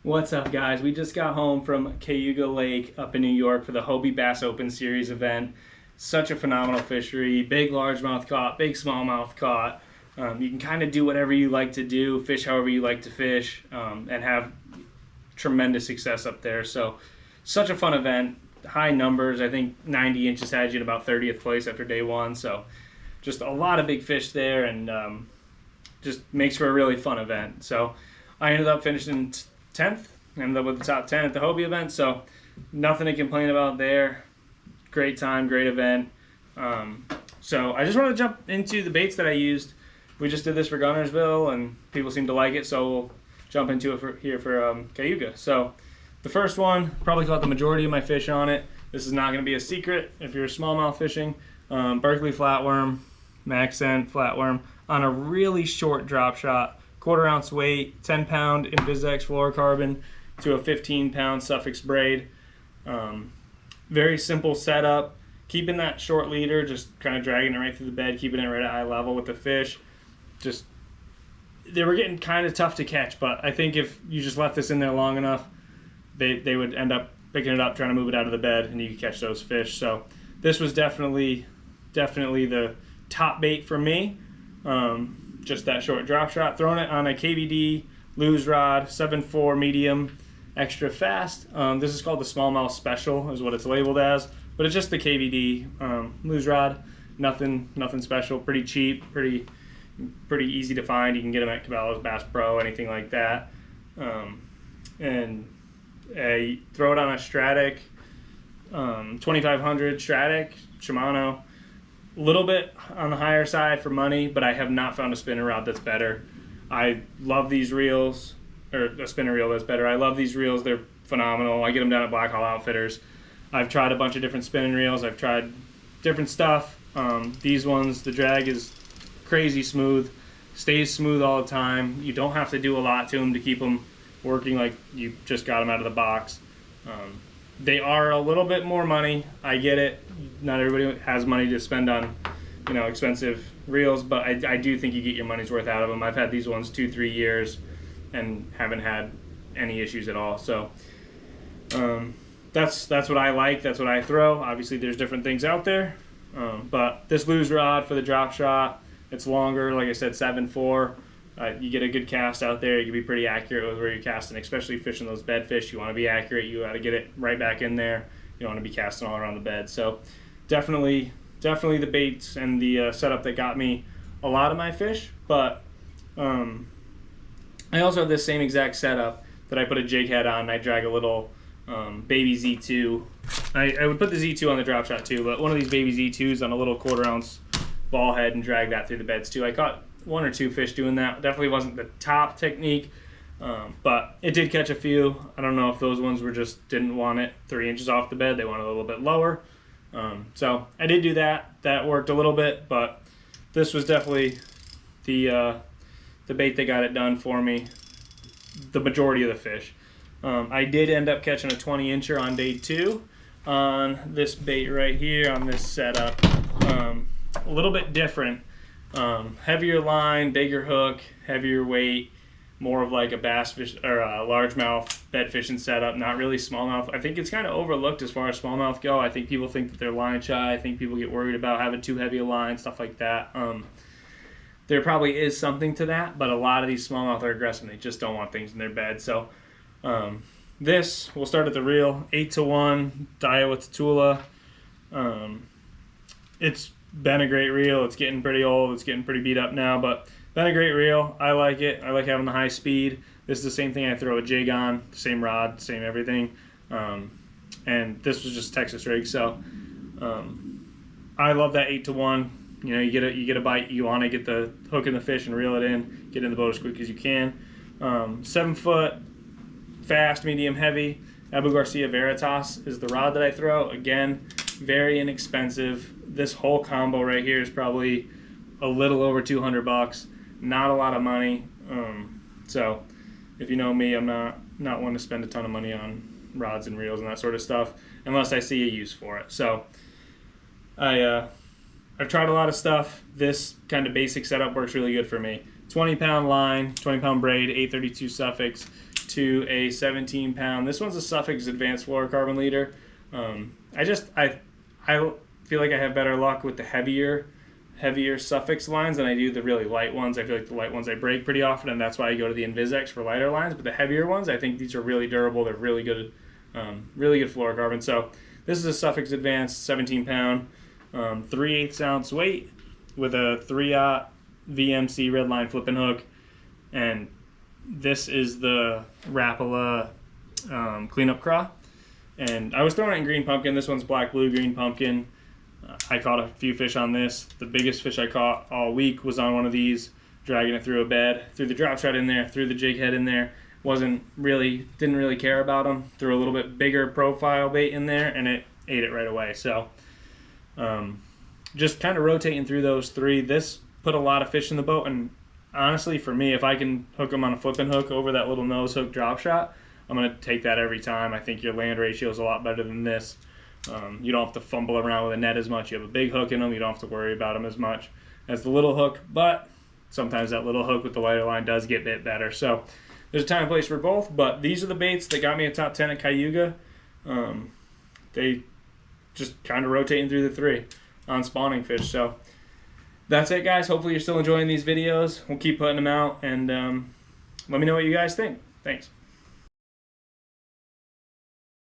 What's up, guys? We just got home from Cayuga Lake up in New York for the Hobie Bass Open Series event. Such a phenomenal fishery. Big largemouth caught, big smallmouth caught. You can kind of do whatever you like to do, fish however you like to fish, and have tremendous success up there. So, such a fun event. High numbers. I think 90 inches had you in about 30th place after day one. So, just a lot of big fish there, and just makes for a really fun event. So, I ended up finishing 10th. Ended up with the top 10 at the Hobie event, so nothing to complain about there. Great time, great event. So I just want to jump into the baits that I used. We just did this for Gunnersville, and people seem to like it, so we'll jump into it here for Cayuga. So the first one, probably caught the majority of my fish on it. This is not going to be a secret if you're smallmouth fishing. Berkeley flatworm, accent flatworm on a really short drop shot. 1/4 ounce weight, 10 pound Invisex fluorocarbon to a 15 pound Suffix braid. Very simple setup. Keeping that short leader, just kind of dragging it right through the bed, keeping it right at eye level with the fish. Just, they were getting kind of tough to catch, but I think if you just left this in there long enough, they would end up picking it up, trying to move it out of the bed, and you could catch those fish. So this was definitely the top bait for me. Just that short drop shot, throwing it on a KVD lose rod, 7.4 medium, extra fast. This is called the smallmouth special, is what it's labeled as, but it's just the KVD lose rod. Nothing special. Pretty cheap, pretty easy to find. You can get them at Cabela's, Bass Pro, anything like that. And throw it on a Stratic, 2500 Stratic Shimano. A little bit on the higher side for money, but I have not found a spinner rod that's better. I love these reels, or a spinner reel that's better. I love these reels. They're phenomenal. I get them down at Black Hall Outfitters. I've tried a bunch of different spinning reels. I've tried different stuff. These ones, the drag is crazy smooth, stays smooth all the time. You don't have to do a lot to them to keep them working like you just got them out of the box. They are a little bit more money. I get it. Not everybody has money to spend on, expensive reels, but I do think you get your money's worth out of them. I've had these ones 2-3 years and haven't had any issues at all. So that's what I like. That's what I throw. Obviously, there's different things out there, but this lose rod for the drop shot, it's longer. Like I said, 7.4. You get a good cast out there. You can be pretty accurate with where you're casting, especially fishing those bed fish. You want to be accurate. You got to get it right back in there. You don't want to be casting all around the bed. So definitely the baits and the setup that got me a lot of my fish. But I also have this same exact setup that I put a jig head on. And I drag a little baby Z2. I would put the Z2 on the drop shot too, but one of these baby Z2s on a little 1/4 ounce ball head and drag that through the beds too. I caught 1 or 2 fish doing that. Definitely wasn't the top technique, but it did catch a few. I don't know if those ones were just didn't want it 3 inches off the bed. They wanted a little bit lower. So I did do that. That worked a little bit, but this was definitely the bait that got it done for me. The majority of the fish. I did end up catching a 20-incher on day 2 on this bait right here on this setup. A little bit different. Heavier line, bigger hook, heavier weight, more of like a bass fish or a largemouth bed fishing setup, not really smallmouth. I think it's kind of overlooked as far as smallmouth go. I think people think that they're line shy. I think people get worried about having too heavy a line, stuff like that. There probably is something to that, but a lot of these smallmouth are aggressive. They just don't want things in their bed. So this, we'll start at the reel, 8-to-1, Daiwa Tatula. It's been a great reel. It's getting pretty old. It's getting pretty beat up now, but been a great reel. I like it. I like having the high speed. This is the same thing I throw a jig on, same rod, same everything. And this was just Texas rig, so I love that 8-to-1. You get a bite, you want to get the hook in the fish and reel it in, get in the boat as quick as you can. 7 foot, fast, medium, heavy. Abu Garcia Veritas is the rod that I throw. Again, very inexpensive. This whole combo right here is probably a little over $200. Not a lot of money. So if you know me, I'm not one to spend a ton of money on rods and reels and that sort of stuff unless I see a use for it. So I've tried a lot of stuff. This kind of basic setup works really good for me. 20-pound line, 20-pound braid, 832 Suffix. to a 17 pound. This one's a Suffix Advanced Fluorocarbon leader. I feel like I have better luck with the heavier Suffix lines than I do the really light ones. I feel like the light ones I break pretty often, and that's why I go to the InvisX for lighter lines. But the heavier ones, I think these are really durable. They're really good fluorocarbon. So this is a Suffix Advanced 17 pound, 3/8 ounce weight with a 3/0 VMC redline flipping hook, and this is the Rapala cleanup craw. And I was throwing it in green pumpkin. This one's black blue green pumpkin. I caught a few fish on this. The biggest fish I caught all week was on one of these, dragging it through a bed, threw the drop shot in there, threw the jig head in there. Didn't really care about them. Threw a little bit bigger profile bait in there, and it ate it right away. So just kind of rotating through those three. This put a lot of fish in the boat, and honestly, for me, if I can hook them on a flipping hook over that little nose hook drop shot, I'm going to take that every time. I think your land ratio is a lot better than this. You don't have to fumble around with a net as much. You have a big hook in them. You don't have to worry about them as much as the little hook, but sometimes that little hook with the lighter line does get a bit better. So there's a time and place for both, but these are the baits that got me a top 10 at Cayuga. They just kind of rotating through the three on spawning fish. So that's it, guys. Hopefully you're still enjoying these videos. We'll keep putting them out, and let me know what you guys think. Thanks.